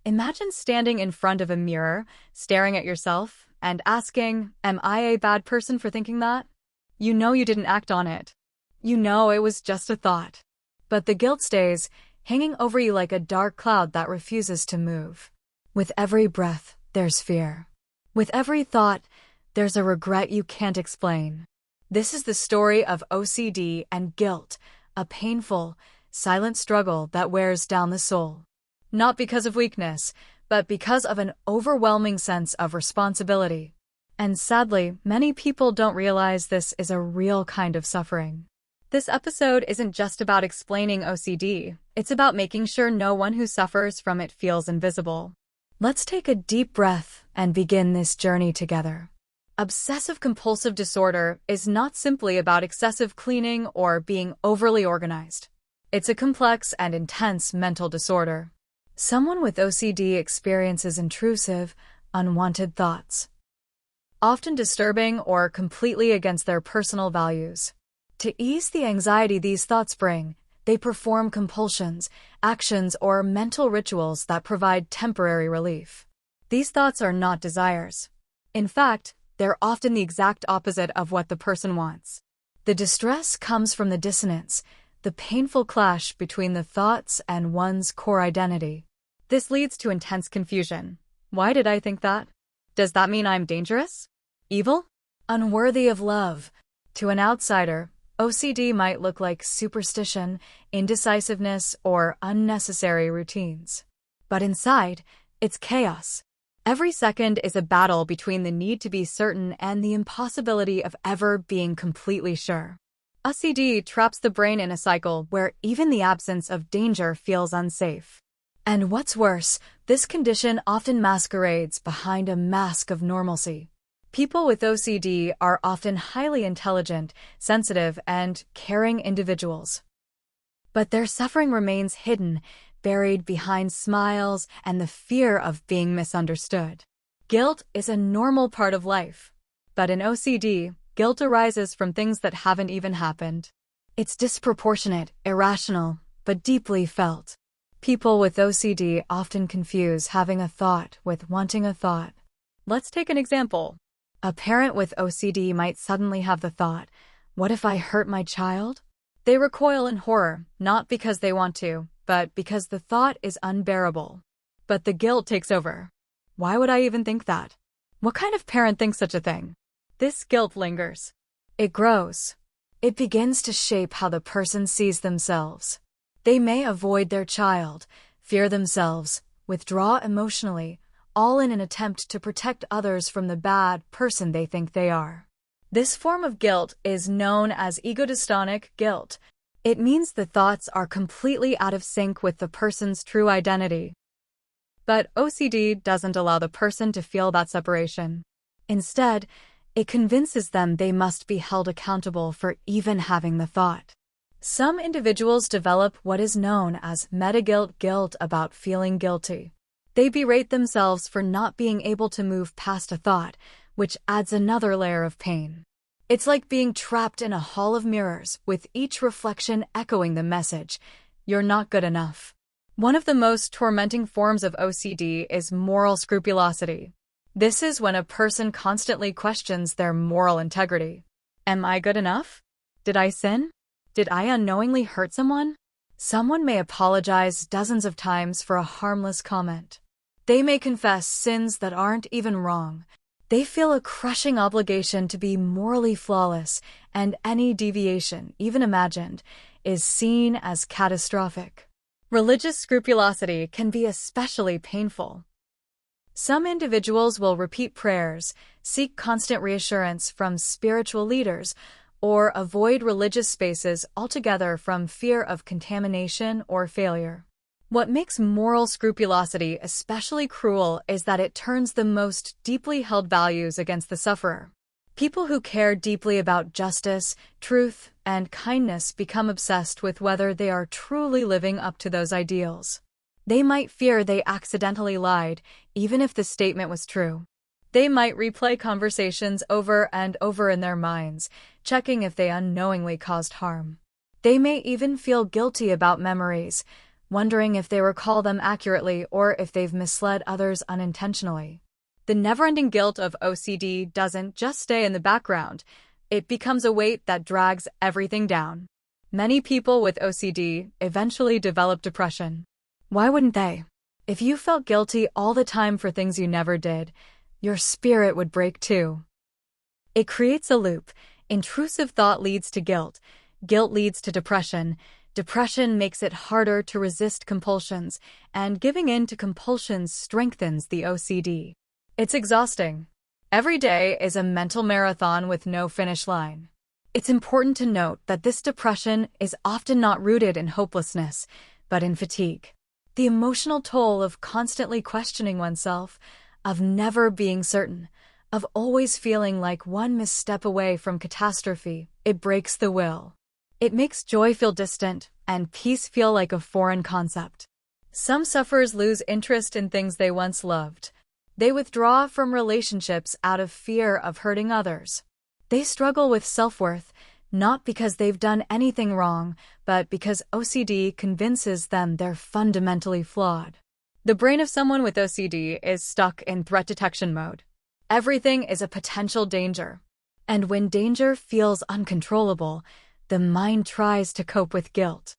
Imagine standing in front of a mirror, staring at yourself, and asking, "Am I a bad person for thinking that?" You know you didn't act on it. You know it was just a thought. But the guilt stays, hanging over you like a dark cloud that refuses to move. With every breath, there's fear. With every thought, there's a regret you can't explain. This is the story of OCD and guilt, a painful, silent struggle that wears down the soul. Not because of weakness, but because of an overwhelming sense of responsibility. And sadly, many people don't realize this is a real kind of suffering. This episode isn't just about explaining OCD, it's about making sure no one who suffers from it feels invisible. Let's take a deep breath and begin this journey together. Obsessive-compulsive disorder is not simply about excessive cleaning or being overly organized. It's a complex and intense mental disorder. Someone with OCD experiences intrusive, unwanted thoughts, often disturbing or completely against their personal values. To ease the anxiety these thoughts bring, they perform compulsions, actions, or mental rituals that provide temporary relief. These thoughts are not desires. In fact, they're often the exact opposite of what the person wants. The distress comes from the dissonance, the painful clash between the thoughts and one's core identity. This leads to intense confusion. Why did I think that? Does that mean I'm dangerous? Evil? Unworthy of love? To an outsider, OCD might look like superstition, indecisiveness, or unnecessary routines. But inside, it's chaos. Every second is a battle between the need to be certain and the impossibility of ever being completely sure. OCD traps the brain in a cycle where even the absence of danger feels unsafe. And what's worse, this condition often masquerades behind a mask of normalcy. People with OCD are often highly intelligent, sensitive, and caring individuals. But their suffering remains hidden, buried behind smiles and the fear of being misunderstood. Guilt is a normal part of life. But in OCD, guilt arises from things that haven't even happened. It's disproportionate, irrational, but deeply felt. People with OCD often confuse having a thought with wanting a thought. Let's take an example. A parent with OCD might suddenly have the thought, "What if I hurt my child?" They recoil in horror, not because they want to, but because the thought is unbearable. But the guilt takes over. Why would I even think that? What kind of parent thinks such a thing? This guilt lingers. It grows. It begins to shape how the person sees themselves. They may avoid their child, fear themselves, withdraw emotionally, all in an attempt to protect others from the bad person they think they are. This form of guilt is known as ego-dystonic guilt. It means the thoughts are completely out of sync with the person's true identity. But OCD doesn't allow the person to feel that separation. Instead, it convinces them they must be held accountable for even having the thought. Some individuals develop what is known as meta-guilt about feeling guilty. They berate themselves for not being able to move past a thought, which adds another layer of pain. It's like being trapped in a hall of mirrors, with each reflection echoing the message, "You're not good enough." One of the most tormenting forms of OCD is moral scrupulosity. This is when a person constantly questions their moral integrity. Am I good enough? Did I sin? Did I unknowingly hurt someone? Someone may apologize dozens of times for a harmless comment. They may confess sins that aren't even wrong. They feel a crushing obligation to be morally flawless, and any deviation, even imagined, is seen as catastrophic. Religious scrupulosity can be especially painful. Some individuals will repeat prayers, seek constant reassurance from spiritual leaders, or avoid religious spaces altogether from fear of contamination or failure. What makes moral scrupulosity especially cruel is that it turns the most deeply held values against the sufferer. People who care deeply about justice, truth, and kindness become obsessed with whether they are truly living up to those ideals. They might fear they accidentally lied, even if the statement was true. They might replay conversations over and over in their minds, checking if they unknowingly caused harm. They may even feel guilty about memories, wondering if they recall them accurately or if they've misled others unintentionally. The never-ending guilt of OCD doesn't just stay in the background. It becomes a weight that drags everything down. Many people with OCD eventually develop depression. Why wouldn't they? If you felt guilty all the time for things you never did, your spirit would break too. It creates a loop. Intrusive thought leads to guilt. Guilt leads to depression. Depression makes it harder to resist compulsions, and giving in to compulsions strengthens the OCD. It's exhausting. Every day is a mental marathon with no finish line. It's important to note that this depression is often not rooted in hopelessness, but in fatigue. The emotional toll of constantly questioning oneself, of never being certain, of always feeling like one misstep away from catastrophe, it breaks the will. It makes joy feel distant and peace feel like a foreign concept. Some sufferers lose interest in things they once loved. They withdraw from relationships out of fear of hurting others. They struggle with self-worth, not because they've done anything wrong, but because OCD convinces them they're fundamentally flawed. The brain of someone with OCD is stuck in threat detection mode. Everything is a potential danger. And when danger feels uncontrollable, the mind tries to cope with guilt.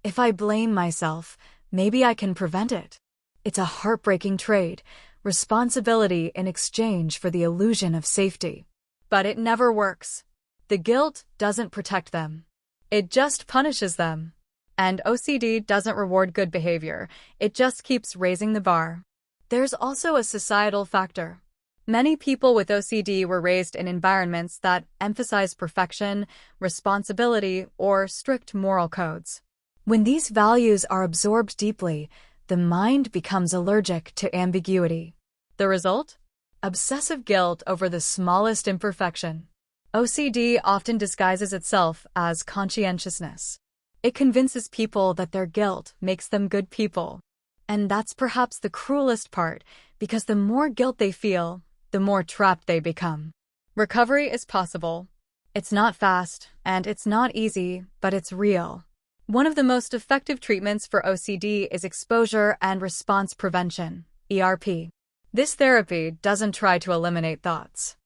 If I blame myself, maybe I can prevent it. It's a heartbreaking trade, responsibility in exchange for the illusion of safety. But it never works. The guilt doesn't protect them. It just punishes them. And OCD doesn't reward good behavior. It just keeps raising the bar. There's also a societal factor. Many people with OCD were raised in environments that emphasize perfection, responsibility, or strict moral codes. When these values are absorbed deeply, the mind becomes allergic to ambiguity. The result? Obsessive guilt over the smallest imperfection. OCD often disguises itself as conscientiousness. It convinces people that their guilt makes them good people. And that's perhaps the cruelest part, because the more guilt they feel, the more trapped they become. Recovery is possible. It's not fast, and it's not easy, but it's real. One of the most effective treatments for OCD is exposure and response prevention, ERP. This therapy doesn't try to eliminate thoughts.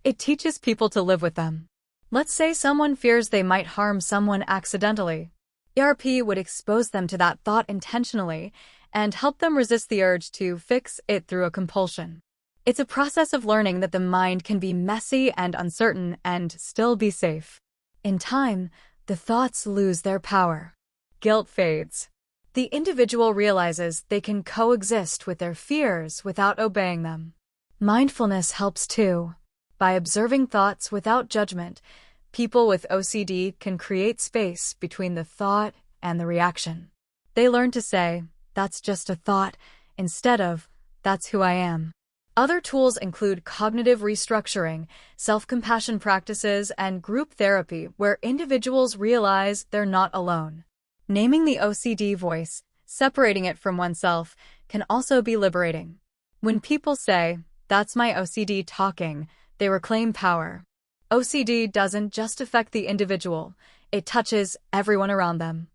It teaches people to live with them. Let's say someone fears they might harm someone accidentally. ERP would expose them to that thought intentionally and help them resist the urge to fix it through a compulsion. It's a process of learning that the mind can be messy and uncertain and still be safe. In time, the thoughts lose their power. Guilt fades. The individual realizes they can coexist with their fears without obeying them. Mindfulness helps too. By observing thoughts without judgment, people with OCD can create space between the thought and the reaction. They learn to say, "That's just a thought," instead of, "That's who I am." Other tools include cognitive restructuring, self-compassion practices, and group therapy where individuals realize they're not alone. Naming the OCD voice, separating it from oneself, can also be liberating. When people say, "That's my OCD talking," they reclaim power. OCD doesn't just affect the individual, it touches everyone around them.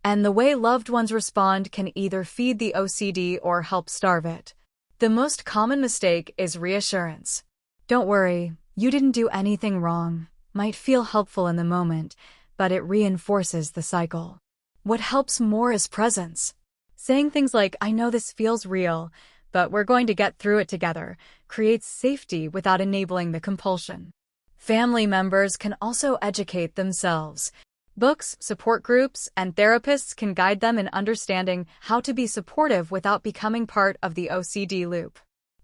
And the way loved ones respond can either feed the OCD or help starve it. The most common mistake is reassurance. "Don't worry, you didn't do anything wrong," might feel helpful in the moment, but it reinforces the cycle. What helps more is presence. Saying things like, "I know this feels real, but we're going to get through it together," creates safety without enabling the compulsion. Family members can also educate themselves. Books, support groups, and therapists can guide them in understanding how to be supportive without becoming part of the OCD loop.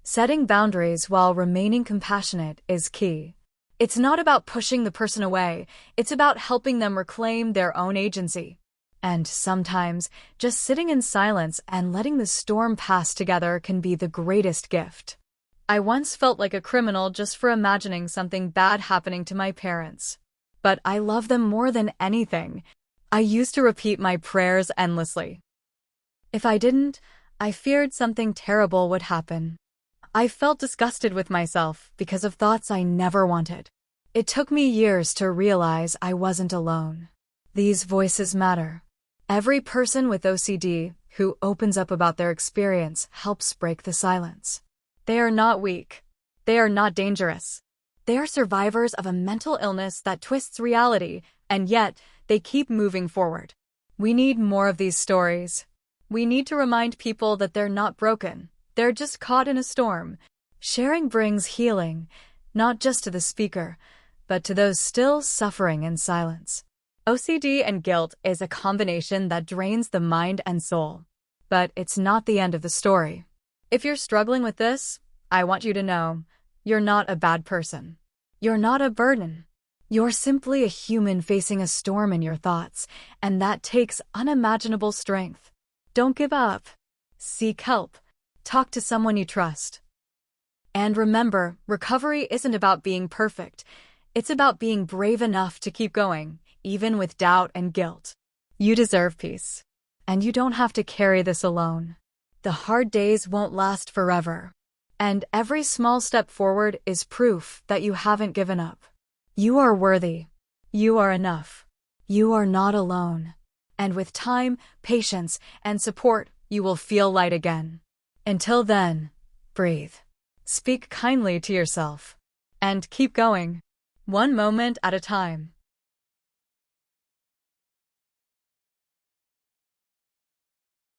Setting boundaries while remaining compassionate is key. It's not about pushing the person away, it's about helping them reclaim their own agency. And sometimes, just sitting in silence and letting the storm pass together can be the greatest gift. I once felt like a criminal just for imagining something bad happening to my parents. But I love them more than anything. I used to repeat my prayers endlessly. If I didn't, I feared something terrible would happen. I felt disgusted with myself because of thoughts I never wanted. It took me years to realize I wasn't alone. These voices matter. Every person with OCD who opens up about their experience helps break the silence. They are not weak. They are not dangerous. They are survivors of a mental illness that twists reality, and yet they keep moving forward. We need more of these stories. We need to remind people that they're not broken. They're just caught in a storm. Sharing brings healing, not just to the speaker, but to those still suffering in silence. OCD and guilt is a combination that drains the mind and soul. But it's not the end of the story. If you're struggling with this, I want you to know, you're not a bad person. You're not a burden. You're simply a human facing a storm in your thoughts, and that takes unimaginable strength. Don't give up. Seek help. Talk to someone you trust. And remember, recovery isn't about being perfect. It's about being brave enough to keep going, even with doubt and guilt. You deserve peace. And you don't have to carry this alone. The hard days won't last forever. And every small step forward is proof that you haven't given up. You are worthy. You are enough. You are not alone. And with time, patience, and support, you will feel light again. Until then, breathe. Speak kindly to yourself. And keep going. One moment at a time.